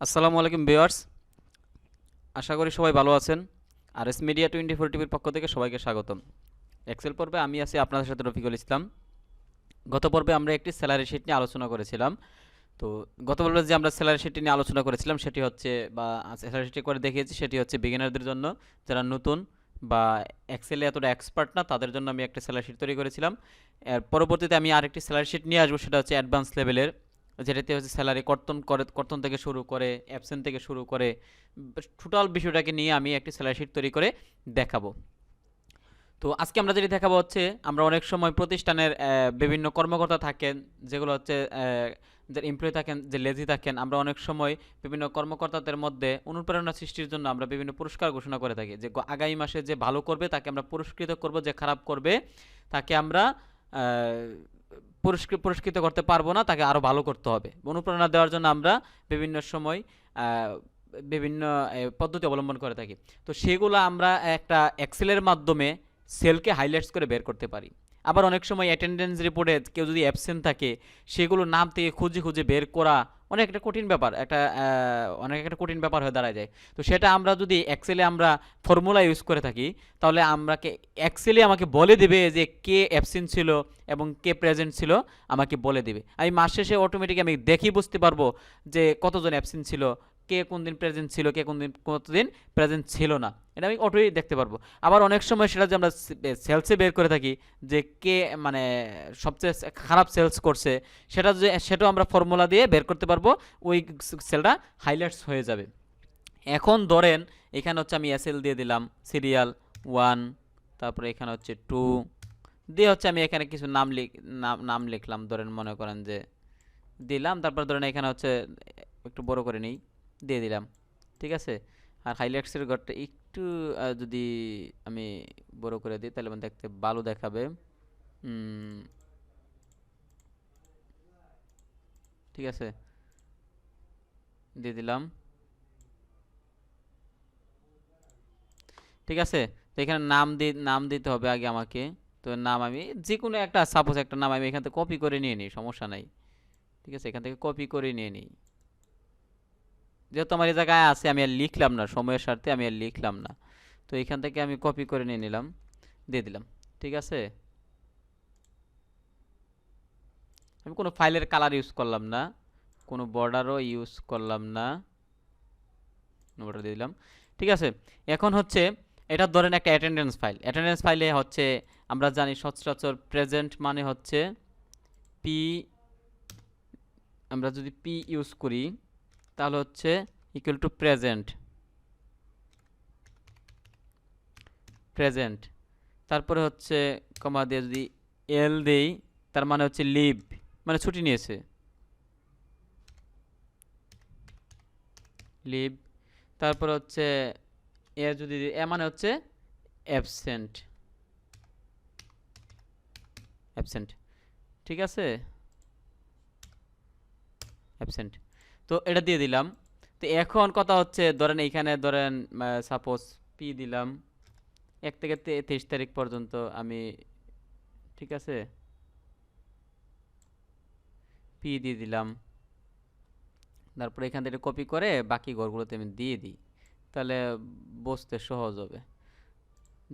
আসসালামু আলাইকুম ভিউয়ার্স, আশা করি সবাই ভালো আছেন। আর এস মিডিয়া 24 টিভির পক্ষ থেকে সবাইকে স্বাগতম। এক্সেল পর্বে আমি আছি আপনাদের সাথে রফিকুল ইসলাম। গত পর্বে আমরা একটি স্যালারি শিট নিয়ে আলোচনা করেছিলাম। তো গত পর্বে যে আমরা স্যালারি শিট নিয়ে আলোচনা করেছিলাম সেটি হচ্ছে বা স্যালারি শিট করে দেখিয়েছি সেটি হচ্ছে বিগিনারদের জন্য, যারা নতুন বা এক্সেলে এতটা এক্সপার্ট না তাদের জন্য আমি একটা স্যালারি শিট তৈরি করেছিলাম। এর পরবর্তীতে আমি আরেকটি স্যালারি শিট নিয়ে আসবো, সেটা হচ্ছে অ্যাডভান্স লেভেলের, যেটাতে হচ্ছে স্যালারি কর্তন থেকে শুরু করে অ্যাবসেন্ট থেকে শুরু করে টোটাল বিষয়টাকে নিয়ে আমি একটি স্যালারি শিট তৈরি করে দেখাবো। তো আজকে আমরা যেটি দেখাবো হচ্ছে, আমরা অনেক সময় প্রতিষ্ঠানের বিভিন্ন কর্মকর্তা থাকেন, যেগুলো হচ্ছে যে এমপ্লয়ি থাকেন, যে লেজি থাকেন, আমরা অনেক সময় বিভিন্ন কর্মকর্তাদের মধ্যে অনুপ্রেরণা সৃষ্টির জন্য আমরা বিভিন্ন পুরস্কার ঘোষণা করে থাকি, যে আগামী মাসে যে ভালো করবে তাকে আমরা পুরস্কৃত করব, যে খারাপ করবে তাকে আমরা পুরস্কৃত করতে পারবো না, তাকে আরও ভালো করতে হবে। অনুপ্রেরণা দেওয়ার জন্য আমরা বিভিন্ন সময় বিভিন্ন পদ্ধতি অবলম্বন করে থাকি। তো সেগুলো আমরা একটা এক্সেলের মাধ্যমে সেলকে হাইলাইটস করে বের করতে পারি। আবার অনেক সময় অ্যাটেন্ডেন্স রিপোর্টে কেউ যদি অ্যাবসেন্ট থাকে, সেগুলো নাম থেকে খুঁজে খুঁজে বের করা অনেক একটা কঠিন ব্যাপার, অনেক একটা কঠিন ব্যাপার হয়ে দাঁড়ায় যায়। তো সেটা আমরা যদি এক্সেলে আমরা ফর্মুলা ইউজ করে থাকি, তাহলে এক্সেলে আমাকে বলে দেবে যে কে অ্যাবসেন্ট ছিল এবং কে প্রেজেন্ট ছিল, আমাকে বলে দেবে। আমি মাস শেষে অটোমেটিক আমি দেখেই বুঝতে পারবো যে কতজন অ্যাবসেন্ট ছিল, কে কোন দিন প্রেজেন্ট ছিল, কে কতদিন প্রেজেন্ট ছিল না, এটা আমি অটোই দেখতে পারবো। আবার অনেক সময় সেটা যে আমরা সেলসে বের করে থাকি, যে কে মানে সবচেয়ে খারাপ সেলস করছে, সেটাও আমরা ফর্মুলা দিয়ে বের করতে পারবো, ওই সেলটা হাইলাইটস হয়ে যাবে। এখন ধরেন এখানে হচ্ছে আমি এসএল দিয়ে দিলাম, সিরিয়াল 1, তারপরে এখানে হচ্ছে 2 দিয়ে হচ্ছে আমি এখানে কিছু নাম লিখলাম, ধরেন মনে করেন যে দিলাম, তারপর ধরেন এখানে হচ্ছে একটু বড় করে নিই, দিয়ে দিলাম, ঠিক আছে। আর হাইলাইটসের ঘরটা একটু যদি আমি বড় করে দিই তাহলে দেখতে ভালো দেখাবে। ঠিক আছে, দিয়ে দিলাম, ঠিক আছে। তো এখানে নাম দিতে হবে আগে আমাকে। তো নাম আমি যে কোনো একটা, সাপোজ একটা নাম আমি এখান থেকে কপি করে নিয়ে নিই, সমস্যা নাই, ঠিক আছে। এখান থেকে কপি করে নিয়ে নিই, যেহেতু আমার এই জায়গায় আছে আমি আর লিখলাম না, সময়ের স্বার্থে আমি আর লিখলাম না। তো এখান থেকে আমি কপি করে নিয়ে নিলাম, দিয়ে দিলাম, ঠিক আছে। আমি কোনো ফাইলের কালার ইউজ করলাম না, কোনো বর্ডারও ইউজ করলাম না, বর্ডার দিয়ে দিলাম, ঠিক আছে। এখন হচ্ছে এটা ধরেন একটা অ্যাটেন্ডেন্স ফাইলে হচ্ছে আমরা জানি সচরাচর প্রেজেন্ট মানে হচ্ছে পি, আমরা যদি পি ইউজ করি তাহলে হচ্ছে ইকুয়াল টু প্রেজেন্ট, তারপরে হচ্ছে কমা দিয়ে যদি এল দেই, তার মানে হচ্ছে লিভ, মানে ছুটি নিয়েছে, লিভ। তারপর হচ্ছে এ যদি এ মানে হচ্ছে অ্যাবসেন্ট, ঠিক আছে, অ্যাবসেন্ট। তো এটা দিয়ে দিলাম। তো এখন কথা হচ্ছে ধরেন এইখানে ধরেন সাপোজ পি দিলাম 1 থেকে 23 তারিখ পর্যন্ত আমি, ঠিক আছে, পি দিয়ে দিলাম। তারপরে এখান থেকে কপি করে বাকি ঘরগুলোতে আমি দিয়ে দিই, তাহলে বুঝতে সহজ হবে।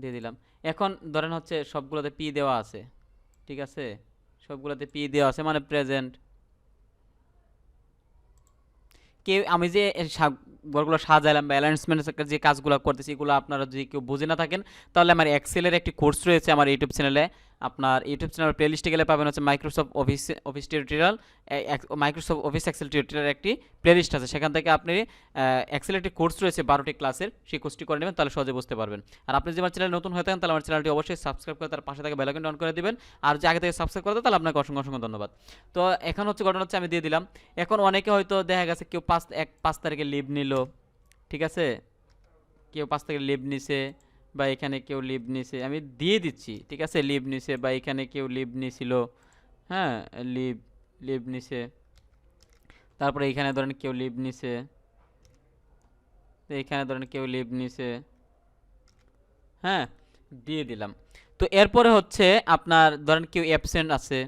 দিয়ে দিলাম। এখন ধরেন হচ্ছে সবগুলোতে পি দেওয়া আছে, ঠিক আছে, সবগুলোতে পি দেওয়া আছে মানে প্রেজেন্ট। আমি যে ঘরগুলো সাজাইলাম বা অ্যালাইন্সমেন্টের যে কাজগুলো করতেছি, এগুলো আপনারা যদি কেউ বুঝে না থাকেন, তাহলে আমার এক্সেলের একটি কোর্স রয়েছে আমার ইউটিউব চ্যানেলে। আপনার ইউটিউব চ্যানেল প্লেলিস্টে গেলে পাবেন হচ্ছে মাইক্রোসফট এক্সেল টিউটোরিয়াল একটি প্লেলিস্ট আছে, সেখান থেকে আপনি এক্সেলের একটি কোর্স রয়েছে 12টি ক্লাসের, সেই কোর্সটি করে নেবেন, তাহলে সহজে বুঝতে পারবেন। আর আপনি যদি আমার চ্যানেল নতুন হয়ে থাকেন তাহলে আমার চ্যানেলটি অবশ্যই সাবস্ক্রাইব করে তার পাশে থেকে বেল আইকনটি অন করে দিবেন। আর যে আগে থেকে সাবস্ক্রাইব করে দেন তাহলে আপনাকে অসংখ্য অসংখ্য ধন্যবাদ। তো এখন হচ্ছে ঘটনা হচ্ছে আমি দিয়ে দিলাম। এখন অনেকে হয়তো দেখা গেছে কেউ 5 তারিখে লিভ নিল, ঠিক আছে, কেউ 5 তারিখে লিভ নিছে বা এখানে কেউ লিভ নিছে, আমি দিয়ে দিচ্ছি, ঠিক আছে, লিভ নিছে বা এখানে কেউ লিভ নিছিল, হ্যাঁ, লিভ নিছে। তারপরে এইখানে ধরেন কেউ লিভ নিছে, তো এইখানে ধরেন কেউ লিভ নিছে, হ্যাঁ, দিয়ে দিলাম। তো এরপরে হচ্ছে আপনার ধরেন কেউ অ্যাবসেন্ট আছে,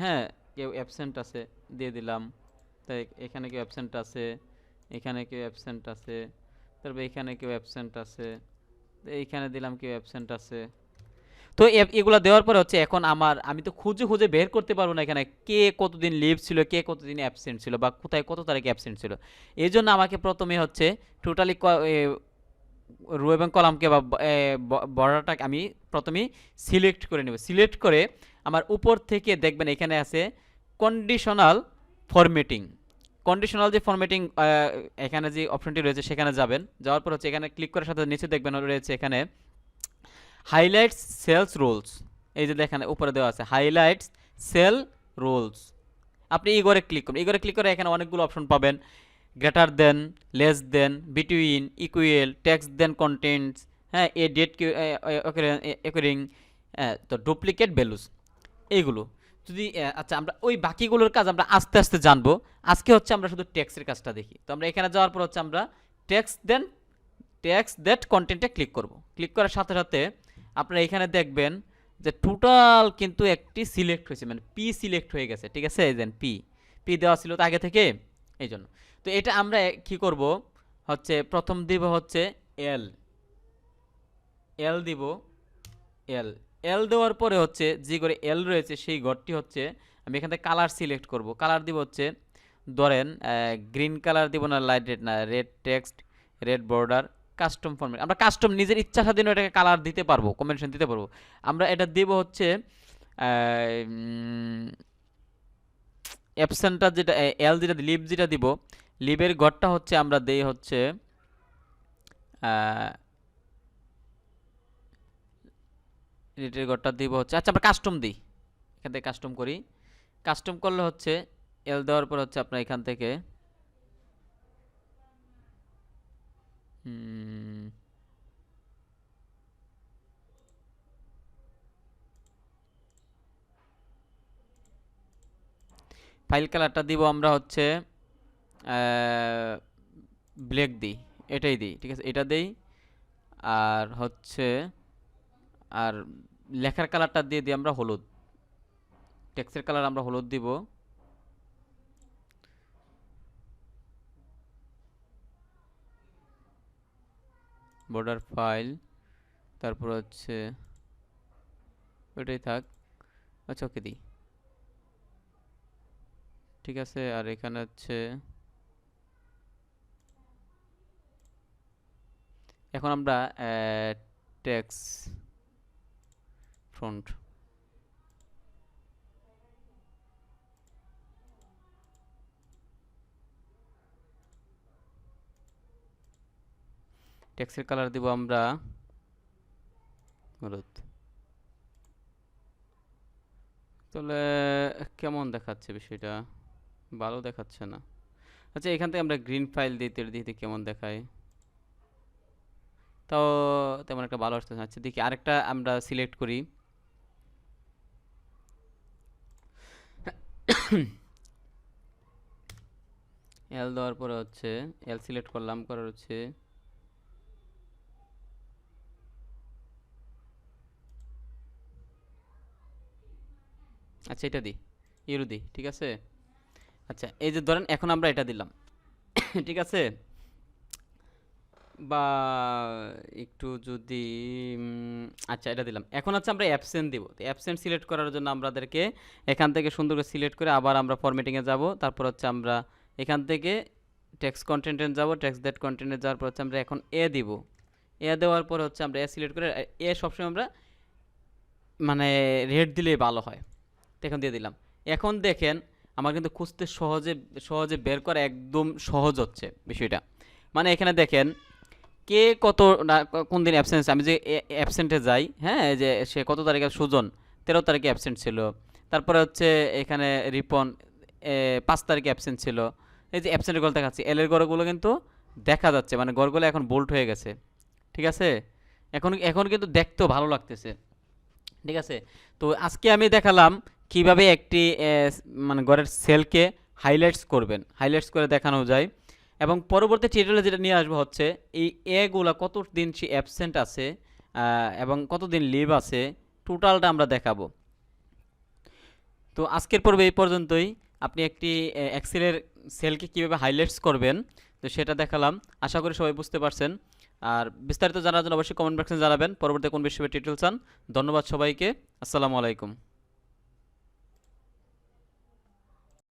হ্যাঁ, কেউ অ্যাবসেন্ট আছে, দিয়ে দিলাম। তাই এখানে কেউ অ্যাবসেন্ট আছে, এখানে কেউ অ্যাবসেন্ট আছে, তারপর এখানে কেউ অ্যাবসেন্ট আছে, এইখানে দিলাম কেউ অ্যাবসেন্ট আছে। তো এগুলা দেওয়ার পরে হচ্ছে এখন আমি তো খুঁজে খুঁজে বের করতে পারবো না এখানে কে কতদিন লিভ ছিল, কে কতদিন অ্যাবসেন্ট ছিল, বা কোথায় কত তারিখে অ্যাবসেন্ট ছিল। এই জন্য আমাকে প্রথমে হচ্ছে টোটালি রো এবং কলামকে বা বর্ডারটাকে আমি প্রথমেই সিলেক্ট করে নেব। সিলেক্ট করে আমার উপর থেকে দেখবেন এখানে আছে কন্ডিশনাল ফরম্যাটিং। কন্ডিশনাল যে ফরম্যাটিং এখানে যে অপশনটি রয়েছে সেখানে যাবেন, যাওয়ার পর হচ্ছে এখানে ক্লিক করার সাথে নিচে দেখবেন রয়েছে এখানে হাইলাইটস সেলস রোলস। এই যে দেখেন উপরে দেওয়া আছে হাইলাইটস সেল রোলস। আপনি এই ঘরে ক্লিক করুন। এই ঘরে ক্লিক করে এখানে অনেকগুলো অপশন পাবেন, greater than, less than, between, equal, text then contents, হ্যাঁ, এ ডেট অ্যাকরিং, তো ডুপ্লিকেট ভ্যালুস, এইগুলো যদি আচ্ছা আমরা ওই বাকিগুলোর কাজ আমরা আস্তে আস্তে জানবো। আজকে হচ্ছে আমরা শুধু টেক্সটের কাজটা দেখি। তো আমরা এখানে যাওয়ার পর হচ্ছে আমরা টেক্সট দ্যাট কন্টেন্টে ক্লিক করব। ক্লিক করার সাথে সাথে আপনারা এখানে দেখবেন যে টোটাল কিন্তু একটি সিলেক্ট হয়েছে, মানে পি সিলেক্ট হয়ে গেছে, ঠিক আছে। এই দেন পি দেওয়া ছিল তো আগে থেকে, এই জন্য। তো এটা আমরা কি করব হচ্ছে প্রথম দিব হচ্ছে এল দিব, এল দেওয়ার পরে হচ্ছে যে করে এল রয়েছে সেই ঘরটি হচ্ছে আমি এখান থেকে কালার সিলেক্ট করব। কালার দিব হচ্ছে ধরেন গ্রিন কালার দিব না, লাইট রেড না, red text, red border, custom format. আমরা কাস্টম নিজের ইচ্ছা স্বাধীন এটাকে কালার দিতে পারবো, কম্বিনেশন দিতে পারবো। আমরা এটা দিব হচ্ছে অ্যাবসেন্টটা যেটা এল যেটা লিভ যেটা দিব, লিভের ঘরটা হচ্ছে আমরা দেই হচ্ছে রেটের ঘরটা দিব হচ্ছে, আচ্ছা আমরা কাস্টম দিই, এখান থেকে কাস্টম করি। কাস্টম করলে হচ্ছে এল দেওয়ার পর হচ্ছে আপনার এখান থেকে ফাইল কালারটা দিব আমরা হচ্ছে ব্ল্যাক দিই, এটাই দিই, ঠিক আছে, এটা দেই। আর হচ্ছে আর লেখার কালারটা দিয়ে দিই আমরা হলুদ, টেক্সটের কালার আমরা হলুদ দিব। বর্ডার ফাইল, তারপর হচ্ছে ওইটাই থাক, আচ্ছা ওকে দিই, ঠিক আছে। আর এখানে হচ্ছে এখন আমরা টেক্সট ফ্রন্ট, টেক্সটের কালার দিব আমরা হলুদ। তাহলে কেমন দেখাচ্ছে বিষয়টা, ভালো দেখাচ্ছে না। আচ্ছা এখান থেকে আমরা গ্রিন ফাইল দিতে দিতে কেমন দেখায়, তাও তেমন একটা ভালো আসছে না। আচ্ছা দেখি আরেকটা আমরা সিলেক্ট করি, এল দেওয়ার পরে হচ্ছে এল সিলেক্ট করলাম, করার হচ্ছে আচ্ছা এটা দিই, ইউরো দিই, ঠিক আছে। আচ্ছা এই যে ধরেন এখন আমরা এটা দিলাম, ঠিক আছে। বা একটু যদি আচ্ছা এটা দিলাম, এখন হচ্ছে আমরা অ্যাবসেন্ট দিব। তো অ্যাবসেন্ট সিলেক্ট করার জন্য আমাদেরকে এখান থেকে সুন্দর করে সিলেক্ট করে আবার আমরা ফরম্যাটিংয়ে যাব। তারপর হচ্ছে আমরা এখান থেকে টেক্সট কন্টেন্টে যাব, টেক্সট দ্যাট কন্টেন্টে যাওয়ার পর হচ্ছে আমরা এখন এ দিব। এ দেওয়ার পর হচ্ছে আমরা এ সিলেক্ট করে, এ সবসময় আমরা মানে রেড দিলেই ভালো হয়, তো এখন দিয়ে দিলাম। এখন দেখেন আমার কিন্তু খুঁজতে সহজে সহজে বের করা একদম সহজ হচ্ছে বিষয়টা। মানে এখানে দেখেন কে কত কোন দিন অ্যাবসেন্স, আমি যে অ্যাবসেন্টে যাই, হ্যাঁ, যে সে কত তারিখে, সুজন 13 তারিখে অ্যাবসেন্ট ছিল। তারপরে হচ্ছে এখানে রিপন 5 তারিখে অ্যাবসেন্ট ছিল। এই যে অ্যাবসেন্টের গড় দেখাচ্ছি, এলের গড়গুলো কিন্তু দেখা যাচ্ছে, মানে গড়গুলো এখন বোল্ড হয়ে গেছে, ঠিক আছে। এখন এখন কিন্তু দেখতেও ভালো লাগতেছে, ঠিক আছে। তো আজকে আমি দেখালাম কিভাবে একটি মানে গড়ের সেলকে হাইলাইটস করবেন, হাইলাইটস করে দেখানো যায়। এবং পরবর্তী টিউটোরিয়ালে যেটা নিয়ে আসবো হচ্ছে এই এগুলা কতদিন সে অ্যাবসেন্ট আছে এবং কতদিন লিভ আছে, টোটালটা আমরা দেখাবো। তো আজকের পর্বে এই পর্যন্তই। আপনি একটি এক্সেলের সেলকে কীভাবে হাইলাইটস করবেন, তো সেটা দেখালাম। আশা করি সবাই বুঝতে পারছেন। আর বিস্তারিত জানার জন্য অবশ্যই কমেন্ট বক্সে জানাবেন পরবর্তী কোন বিষয়ে টিউটোরিয়াল চান। ধন্যবাদ সবাইকে। আসসালামু আলাইকুম।